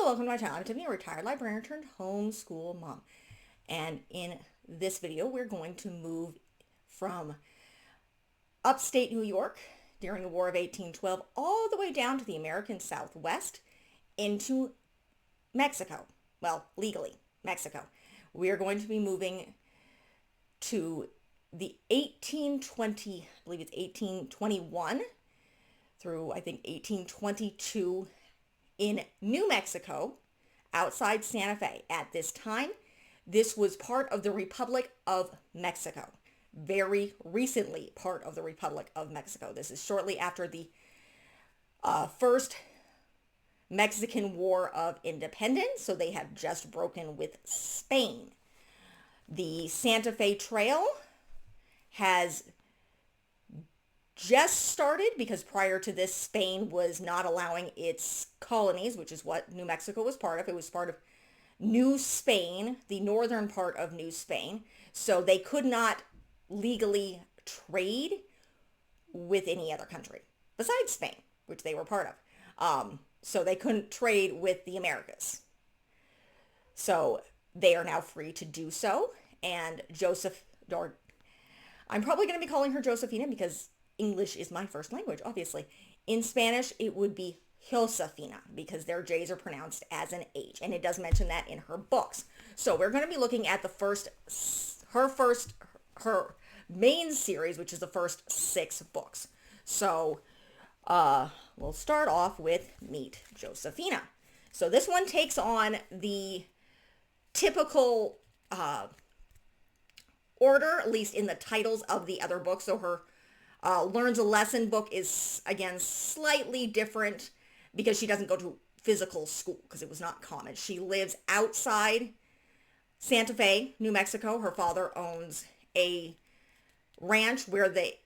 welcome to my channel. I'm Tiffany, a retired librarian turned homeschool mom. And in this video, we're going to move from upstate New York during the War of 1812 all the way down to the American Southwest into Mexico. Well, legally, Mexico. We are going to be moving to the 1820, I believe it's 1821 through, I think, 1822 in New Mexico, outside Santa Fe. At this time, this was part of the Republic of Mexico. Very recently part of the Republic of Mexico. This is shortly after the first Mexican War of Independence, so they have just broken with Spain. The Santa Fe Trail has just started because prior to this, Spain was not allowing its colonies, which is what New Mexico was part of. It was part of New Spain, the northern part of New Spain. So they could not legally trade with any other country besides Spain, which they were part of. So they couldn't trade with the Americas. So they are now free to do so. And I'm probably going to be calling her Josafina because English is my first language, obviously. In Spanish, it would be Josafina because their J's are pronounced as an H, and it does mention that in her books. So we're going to be looking at her main series, which is the first 6 books. So we'll start off with Meet Josafina. So this one takes on the typical order, at least in the titles of the other books. So her Learns a Lesson book is, again, slightly different because she doesn't go to physical school because it was not common. She lives outside Santa Fe, New Mexico. Her father owns a ranch where they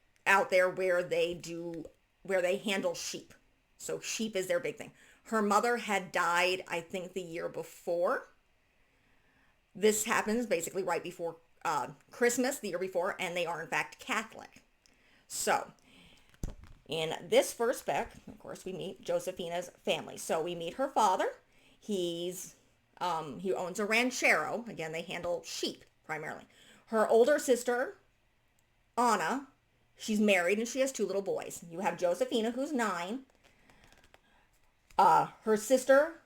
handle sheep. So sheep is their big thing. Her mother had died, I think, the year before. This happens basically right before Christmas, the year before, and they are in fact Catholic. So, in this first book, of course, we meet Josafina's family. So we meet her father. He owns a ranchero. Again, they handle sheep primarily. Her older sister, Anna, she's married and she has 2 little boys. You have Josafina, who's 9. Her sister,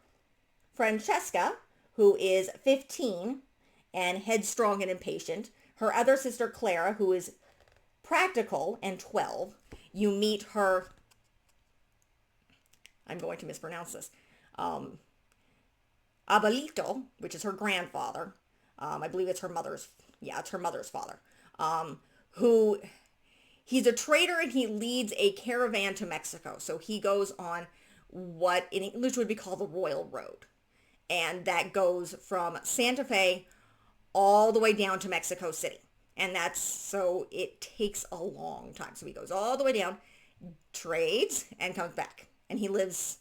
Francesca, who is 15 and headstrong and impatient. Her other sister, Clara, who is practical and 12. You meet her, I'm going to mispronounce this, abuelito, which is her grandfather. I believe it's her mother's father, who he's a trader and he leads a caravan to Mexico. So he goes on what in English would be called the Royal Road. And that goes from Santa Fe all the way down to Mexico City. And so it takes a long time. So he goes all the way down, trades, and comes back. And he lives,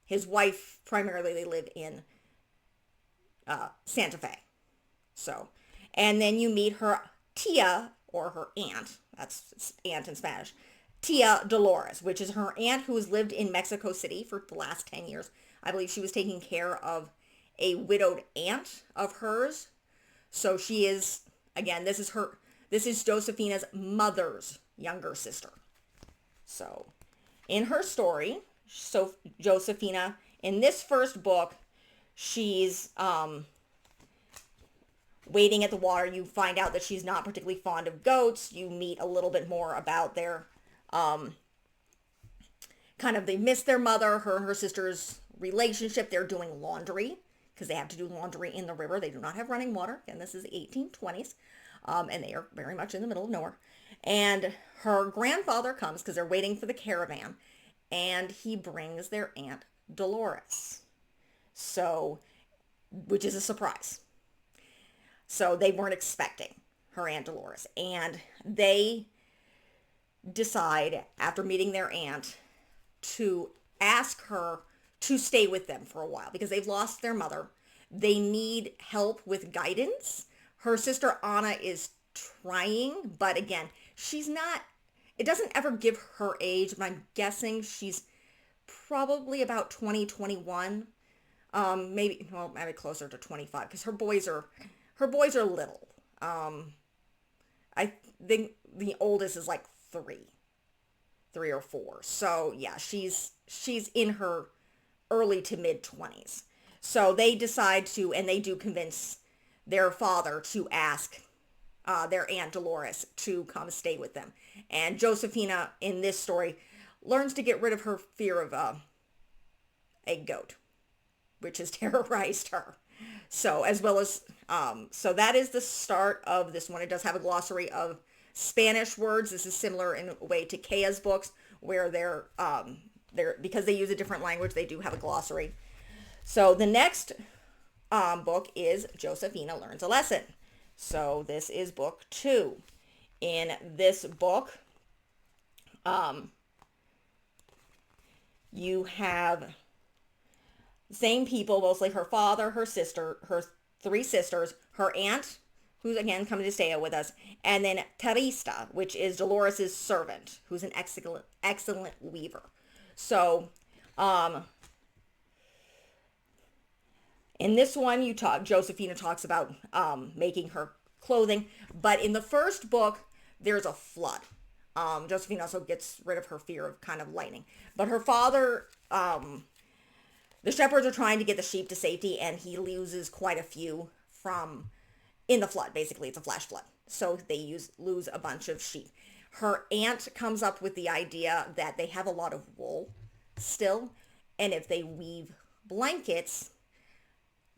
his wife, primarily they live in Santa Fe. So, and then you meet her tia, or her aunt, that's aunt in Spanish, Tia Dolores, which is her aunt who has lived in Mexico City for the last 10 years. I believe she was taking care of a widowed aunt of hers. So she is, again, this is Josafina's mother's younger sister. So in her story, so Josafina, in this first book, she's wading at the water. You find out that she's not particularly fond of goats. You meet a little bit more about their, they miss their mother, her and her sister's relationship. They're doing laundry because they have to do laundry in the river. They do not have running water. And this is the 1820s. And they are very much in the middle of nowhere. And her grandfather comes because they're waiting for the caravan. And he brings their Aunt Dolores. So, which is a surprise. So they weren't expecting her Aunt Dolores. And they decide, after meeting their aunt, to ask her to stay with them for a while because they've lost their mother. They need help with guidance. Her sister Anna is trying, but again, she's not, it doesn't ever give her age, but I'm guessing she's probably about 20, 21. maybe closer to 25 because her boys are little. I think the oldest is like three or four. So yeah, she's in her early to mid 20s. So they decide to, and they do convince their father to ask their Aunt Dolores to come stay with them. And Josafina in this story learns to get rid of her fear of a goat, which has terrorized her. So as well as, so that is the start of this one. It does have a glossary of Spanish words. This is similar in a way to Kaya's books, where they're because they use a different language, they do have a glossary. So the next book is Josafina Learns a Lesson. So this is book 2. In this book, you have the same people, mostly her father, her sister, her 3 sisters, her aunt, who's again coming to stay with us, and then Teresa, which is Dolores's servant, who's an excellent weaver. So, in this one, Josafina talks about making her clothing, but in the first book, there's a flood. Josafina also gets rid of her fear of kind of lightning, but her father, the shepherds are trying to get the sheep to safety, and he loses quite a few in the flood. Basically, it's a flash flood, so they lose a bunch of sheep. Her aunt comes up with the idea that they have a lot of wool still, and if they weave blankets,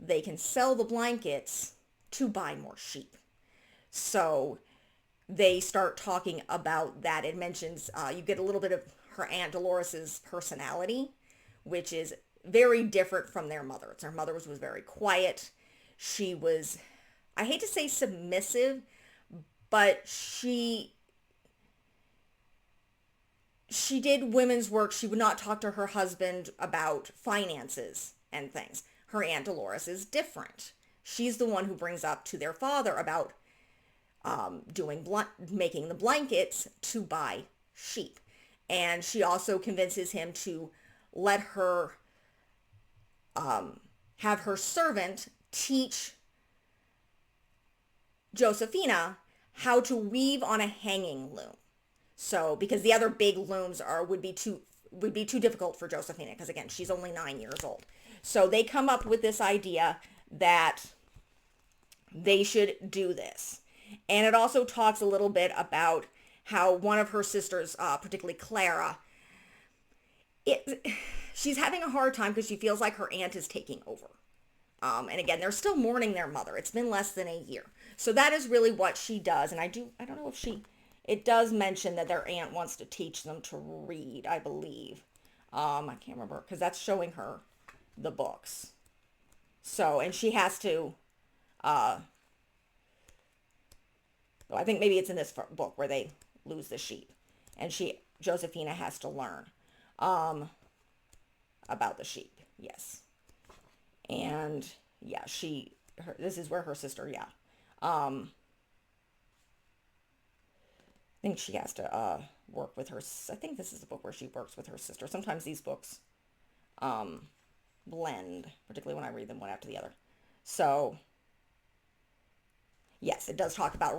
they can sell the blankets to buy more sheep. So they start talking about that. It mentions, you get a little bit of her Aunt Dolores's personality, which is very different from their mother. Her mother was very quiet. She was, I hate to say submissive, but she did women's work. She would not talk to her husband about finances and things. Her Aunt Dolores is different. She's the one who brings up to their father about making the blankets to buy sheep. And she also convinces him to let her have her servant teach Josafina how to weave on a hanging loom. So, because the other big looms would be too difficult for Josafina, because again, she's only 9 years old. So they come up with this idea that they should do this. And it also talks a little bit about how one of her sisters, particularly Clara, she's having a hard time because she feels like her aunt is taking over. And again, they're still mourning their mother. It's been less than a year. So that is really what she does. And I don't know if it does mention that their aunt wants to teach them to read, I believe. I can't remember because that's showing her the books. So, and she has to, I think maybe it's in this book where they lose the sheep. And Josafina has to learn about the sheep. Yes. And yeah, this is where her sister, I think she has to work with her. I think this is the book where she works with her sister. Sometimes these books blend, particularly when I read them one after the other. So yes, it does talk about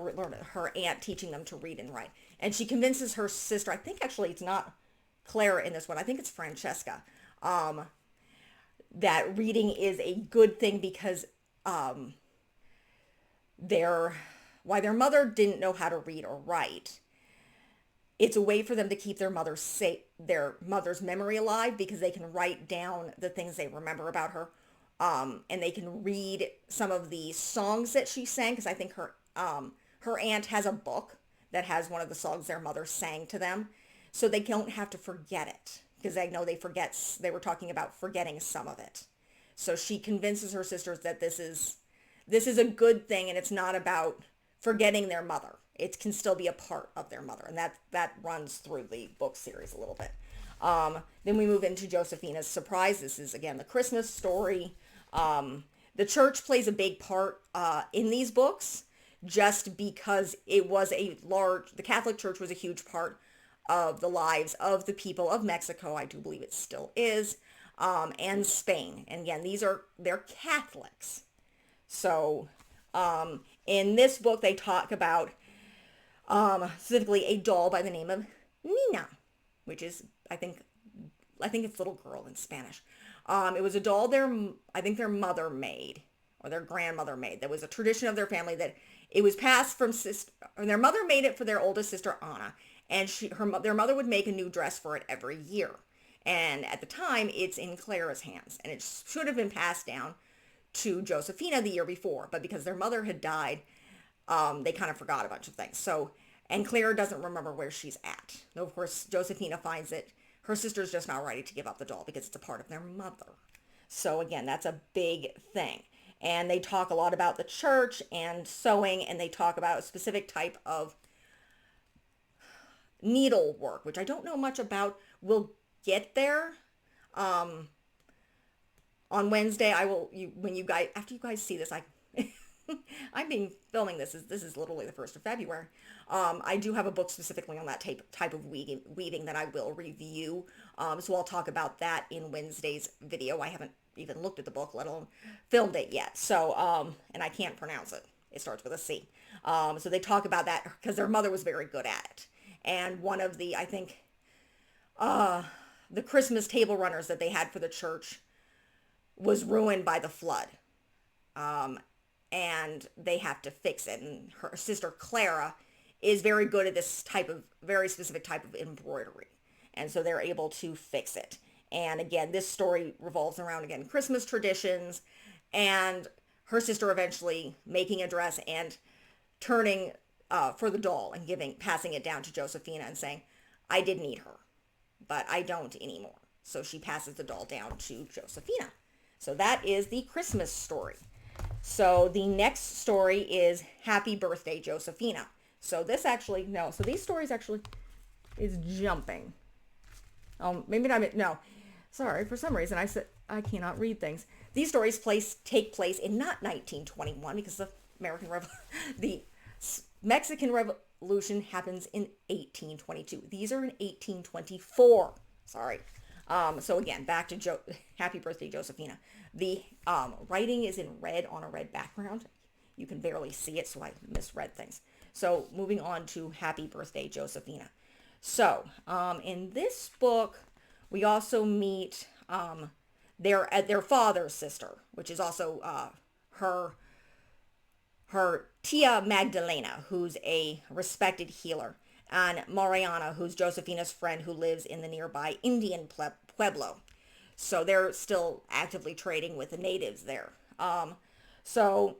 her aunt teaching them to read and write. And she convinces her sister, I think actually it's not Clara in this one, I think it's Francesca, that reading is a good thing because why their mother didn't know how to read or write, it's a way for them to keep their mother's memory alive because they can write down the things they remember about her. And they can read some of the songs that she sang, because I think her aunt has a book that has one of the songs their mother sang to them, so they don't have to forget it, because I know they were talking about forgetting some of it. So she convinces her sisters that this is a good thing, and it's not about forgetting their mother. It can still be a part of their mother, and that runs through the book series a little bit. Then we move into Josafina's Surprise. This is, again, the Christmas story. The church plays a big part in these books, just because the Catholic Church was a huge part of the lives of the people of Mexico. I do believe it still is. and Spain. And again, they're Catholics. So in this book, they talk about specifically a doll by the name of Nina, which is, I think it's little girl in Spanish. It was a doll I think their mother made, or their grandmother made. That was a tradition of their family that it was passed from sister, or their mother made it for their oldest sister, Anna, and their mother would make a new dress for it every year. And at the time, it's in Clara's hands, and it should have been passed down to Josafina the year before, but because their mother had died, they kind of forgot a bunch of things. So, and Clara doesn't remember where she's at. Though, of course, Josafina finds that her sister's just not ready to give up the doll because it's a part of their mother. So again, that's a big thing. And they talk a lot about the church and sewing, and they talk about a specific type of needlework, which I don't know much about. We'll get there. On Wednesday, after you guys see this, I'm being filming this. This is literally the 1st of February. I do have a book specifically on that type of weaving that I will review. So I'll talk about that in Wednesday's video. I haven't even looked at the book, let alone filmed it yet. So, and I can't pronounce it. It starts with a C. So they talk about that because their mother was very good at it. And one of the, I think, the Christmas table runners that they had for the church was ruined by the flood. And they have to fix it. And her sister Clara is very good at this very specific type of embroidery. And so they're able to fix it. And again, this story revolves around, again, Christmas traditions and her sister eventually making a dress and turning for the doll and passing it down to Josafina and saying, I did need her, but I don't anymore. So she passes the doll down to Josafina. So that is the Christmas story. So the next story is Happy Birthday, Josafina. So these stories actually is jumping. Maybe not, no. Sorry, for some reason I said I cannot read things. These stories take place in not 1921 because the the Mexican Revolution happens in 1822. These are in 1824. Sorry. So again, back to Happy Birthday, Josafina. The writing is in red on a red background. You can barely see it, so I misread things. So moving on to Happy Birthday, Josafina. So in this book, we also meet their father's sister, which is also her Tia Magdalena, who's a respected healer, and Mariana, who's Josafina's friend who lives in the nearby Indian pueblo. So they're still actively trading with the natives there. So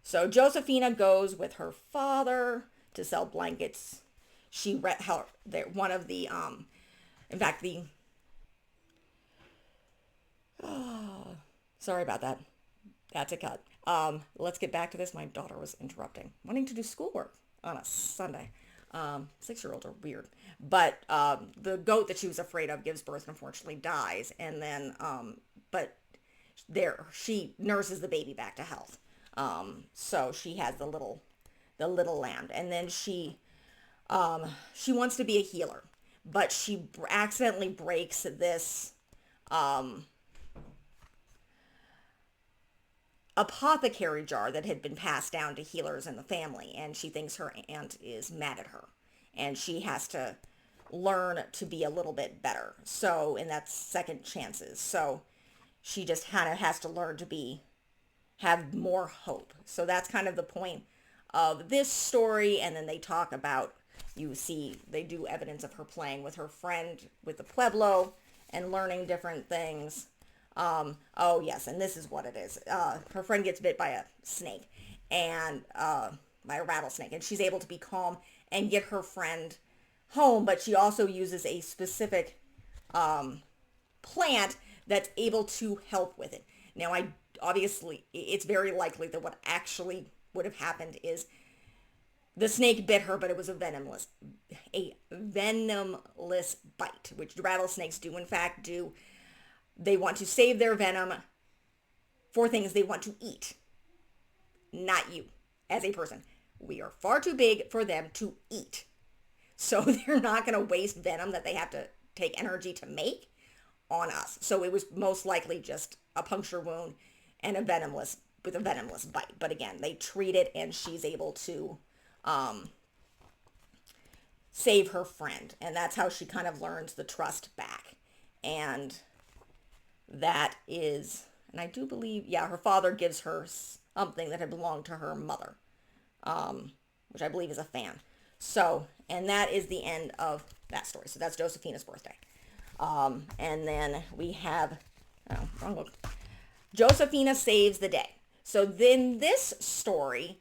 Josafina goes with her father to sell blankets. She read how one of the, in fact, sorry about that. That's a cut. Let's get back to this. My daughter was interrupting, wanting to do schoolwork on a Sunday. 6-year-olds are weird. But the goat that she was afraid of gives birth and unfortunately dies. And then, she nurses the baby back to health. So she has the little lamb. And then she wants to be a healer, but she accidentally breaks this apothecary jar that had been passed down to healers in the family, and she thinks her aunt is mad at her, and she has to learn to be a little bit better. So, and that's second chances. So she just kind of has to learn to have more hope. So that's kind of the point of this story. And then they talk about, they do evidence of her playing with her friend with the pueblo and learning different things. Oh yes, and this is what it is. Her friend gets bit by a snake, and by a rattlesnake, and she's able to be calm and get her friend home, but she also uses a specific plant that's able to help with it. Now, obviously, it's very likely that what actually would have happened is the snake bit her, but it was a venomless bite, which rattlesnakes do in fact do. They want to save their venom for things they want to eat, not you as a person. We are far too big for them to eat. So they're not going to waste venom that they have to take energy to make on us. So it was most likely just a puncture wound and a venomless bite. But again, they treat it and she's able to save her friend. And that's how she kind of learns the trust back. And that is, and I do believe, yeah, her father gives her something that had belonged to her mother, which I believe is a fan. So, and that is the end of that story. So that's Josafina's birthday. And then we have, wrong book. Josafina saves the day. So then this story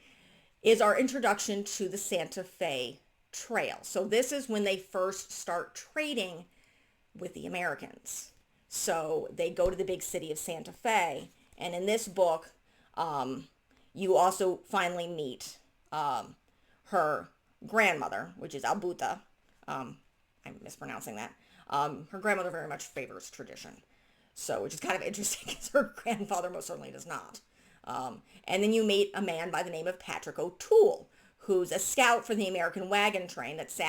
is our introduction to the Santa Fe Trail. So this is when they first start trading with the Americans. So they go to the big city of Santa Fe. And in this book, you also finally meet her grandmother, which is Albuta. I'm mispronouncing that. Her grandmother very much favors tradition. So, which is kind of interesting because her grandfather most certainly does not. And then you meet a man by the name of Patrick O'Toole, who's a scout for the American wagon train that's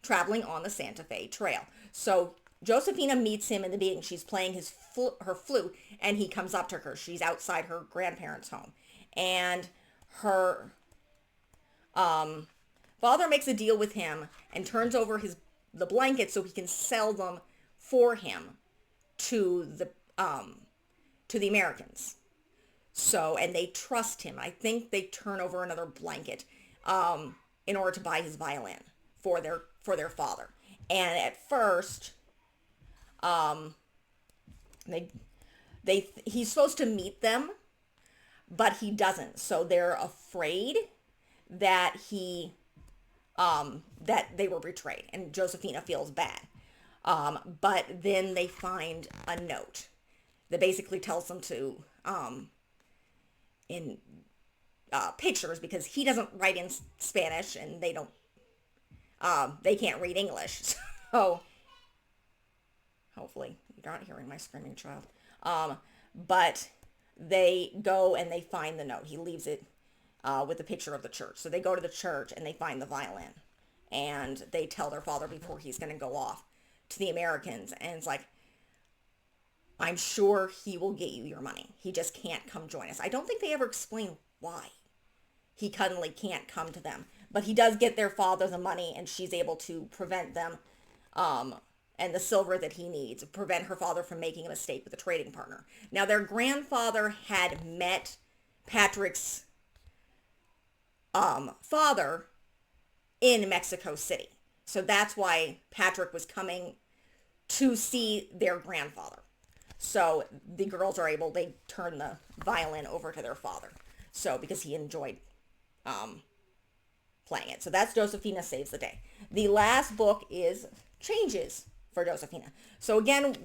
traveling on the Santa Fe Trail. So Josafina meets him in the beginning. She's playing her flute, and he comes up to her. She's outside her grandparents' home. And her father makes a deal with him and turns over the blankets so he can sell them for him to the Americans. So, and they trust him. I think they turn over another blanket in order to buy his violin for their father. And at first, he's supposed to meet them, but he doesn't. So they're afraid that that they were betrayed, and Josafina feels bad. But then they find a note that basically tells them to, in pictures, because he doesn't write in Spanish and they can't read English. So hopefully you're not hearing my screaming child. But they go and they find the note. He leaves it with a picture of the church. So they go to the church and they find the violin. And they tell their father before he's going to go off to the Americans. And it's like, I'm sure he will get you your money. He just can't come join us. I don't think they ever explain why he suddenly can't come to them. But he does get their father the money, and she's able to prevent them and the silver that he needs, prevent her father from making a mistake with a trading partner. Now, their grandfather had met Patrick's father in Mexico City. So that's why Patrick was coming to see their grandfather. So the girls are able, they turn the violin over to their father. So because he enjoyed playing it. So that's Josafina Saves the Day. The last book is Changes for Josafina. So again,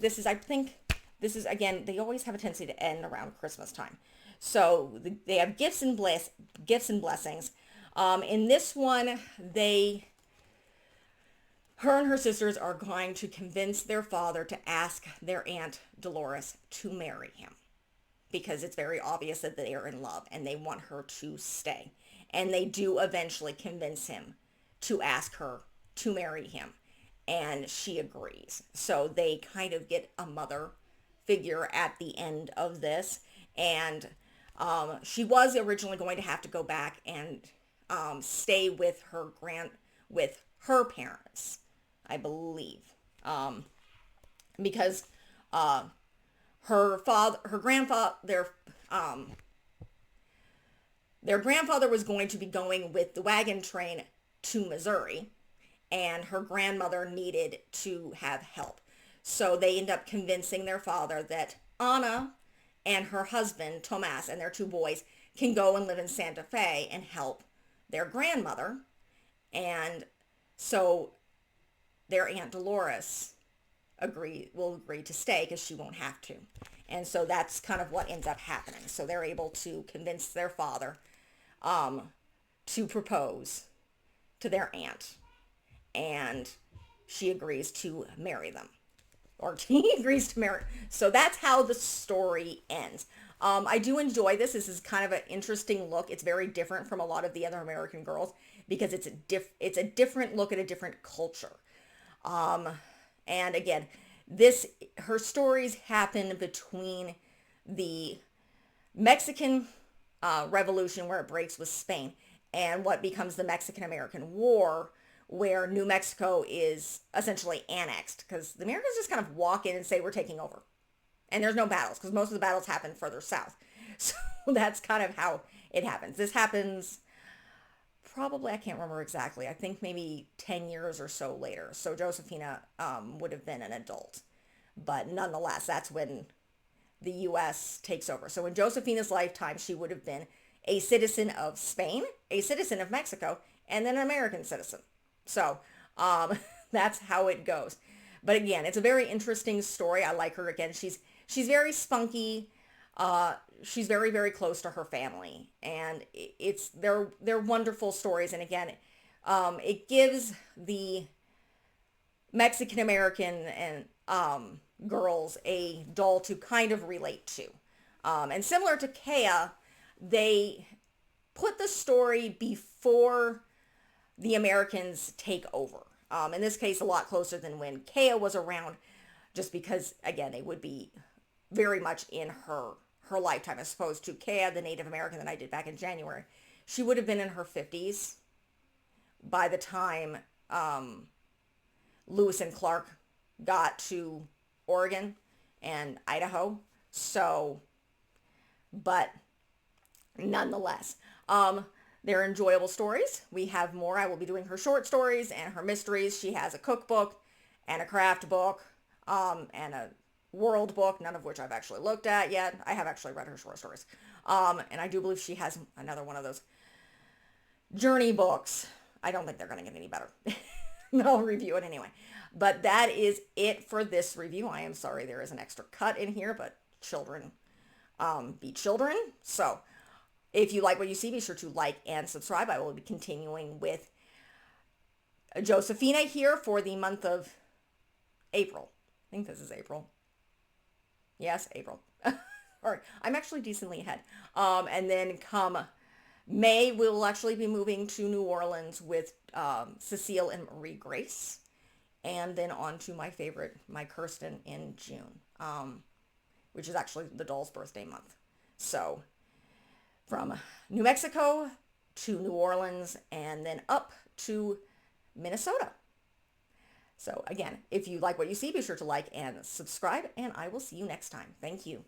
again, they always have a tendency to end around Christmas time. So they have gifts and blessings. In this one, her and her sisters are going to convince their father to ask their Aunt Dolores to marry him, because it's very obvious that they are in love and they want her to stay. And they do eventually convince him to ask her to marry him, and she agrees. So they kind of get a mother figure at the end of this. And she was originally going to have to go back and stay with her parents, I believe, because their grandfather was going to be going with the wagon train to Missouri, and her grandmother needed to have help. So they end up convincing their father that Anna and her husband, Tomas, and their two boys can go and live in Santa Fe and help their grandmother. And so their Aunt Dolores will agree to stay because she won't have to. And so that's kind of what ends up happening. So they're able to convince their father to propose to their aunt. And she agrees to marry them. Or he agrees to marry. So that's how the story ends. I do enjoy this. This is kind of an interesting look. It's very different from a lot of the other American Girls because it's a different look at a different culture. And again, her stories happen between the Mexican Revolution, where it breaks with Spain, and what becomes the Mexican-American War, where New Mexico is essentially annexed, because the Americans just kind of walk in and say, we're taking over. And there's no battles, because most of the battles happen further south. So that's kind of how it happens. This happens probably, I can't remember exactly, I think maybe 10 years or so later. So Josafina would have been an adult. But nonetheless, that's when the U.S. takes over. So in Josafina's lifetime, she would have been a citizen of Spain, a citizen of Mexico, and then an American citizen. So that's how it goes. But again, it's a very interesting story. I like her. Again, she's very spunky. She's very, very close to her family, and they're wonderful stories. And again, it gives the Mexican American and girls a doll to kind of relate to. And similar to Kea, they put the story before the Americans take over. In this case, a lot closer than when Kea was around, just because, again, it would be very much in her lifetime, as opposed to Kea, the Native American that I did back in January. She would have been in her 50s by the time Lewis and Clark got to Oregon and Idaho. So, but nonetheless, they're enjoyable stories. We have more. I will be doing her short stories and her mysteries. She has a cookbook and a craft book and a world book, none of which I've actually looked at yet. I have actually read her short stories. And I do believe she has another one of those journey books. I don't think they're going to get any better. I'll review it anyway. But that is it for this review. I am sorry there is an extra cut in here, but children be children. So if you like what you see, be sure to like and subscribe. I will be continuing with Josafina here for the month of April. I think this is April. Yes, April. All right. I'm actually decently ahead. And then come May, we'll actually be moving to New Orleans with Cecile and Marie Grace. And then on to my favorite, my Kirsten, in June, which is actually the doll's birthday month. So from New Mexico to New Orleans and then up to Minnesota. So again, if you like what you see, be sure to like and subscribe, and I will see you next time. Thank you.